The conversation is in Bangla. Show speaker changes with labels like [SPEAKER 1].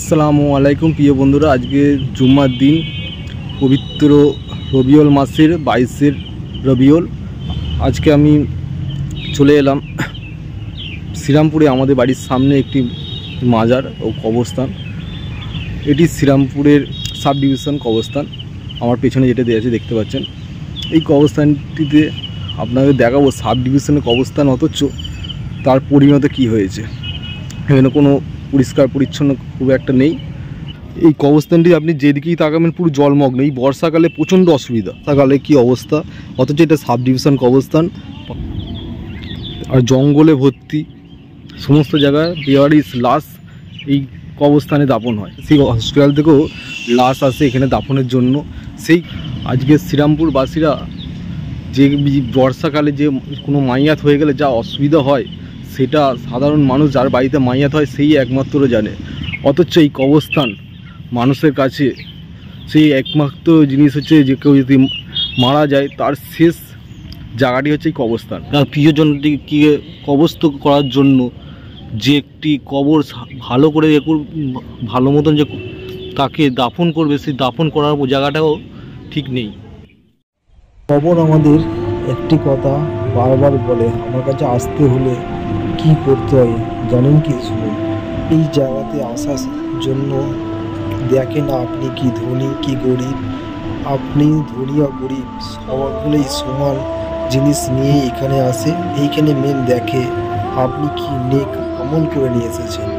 [SPEAKER 1] আসসালামু আলাইকুম প্রিয় বন্ধুরা, আজকে জুম্মার দিন, পবিত্র রবিউল মাসের 22 রবিউল। আজকে আমি চলে এলাম শ্রীরামপুরে। আমাদের বাড়ির সামনে একটি মাজার ও কবরস্থান। এটি শ্রীরামপুরের সাব ডিভিশন কবরস্থান। আমার পেছনে যেটা দেওয়া আছে দেখতে পাচ্ছেন। এই কবরস্থানটিতে আপনাদের দেখাবো সাব ডিভিশনের কবরস্থান, অথচ তার পরিণত কি হয়েছে। এখানে কোনো পরিষ্কার পরিচ্ছন্ন খুব একটা নেই। এই কবরস্থানটি আপনি যেদিকেই তাকাবেন পুরো জলমগ্ন। এই বর্ষাকালে প্রচণ্ড অসুবিধা, বর্ষাকালে কি অবস্থা, অথচ এটা সাব ডিভিশন কবরস্থান আর জঙ্গলে ভর্তি। সমস্ত জায়গায় বেওয়ারিশ লাশ এই কবরস্থানে দাফন হয়। সেই হসপিটাল থেকেও লাশ আসে এখানে দাফনের জন্য। সেই আজকে শ্রীরামপুরবাসীরা যে বর্ষাকালে যে কোনো মাইয়াত হয়ে গেলে যা অসুবিধা হয়, সেটা সাধারণ মানুষ যার বাড়িতে মাইয়াত হয় সেই একমাত্র জানে। অথচ এই কবরস্থান মানুষের কাছে সেই একমাত্র জিনিস হচ্ছে যে কেউ যদি মারা যায় তার শেষ জায়গাটি হচ্ছে এই কবরস্থান। তার প্রিয়জনটিকে কবরস্থ করার জন্য যে একটি কবর ভালো করে ভালো মতন যে তাকে দাফন করবে, সেই দাফন করার জায়গাটাও ঠিক নেই।
[SPEAKER 2] কবর আমাদের একটি কথা বারবার বলে, আমার কাছে আসতে হলে কি করতে হয় জানেন কি? শুনুন, এই জায়গাতে আসার জন্য দেখেন আপনি কি ধনী কি গরিব, আপনি ধনী আর গরিব সকলেই সমান জিনিস নিয়ে এখানে আসে। এইখানে মেন দেখে আপনি কি নেক আমল করে নিয়ে এসেছেন।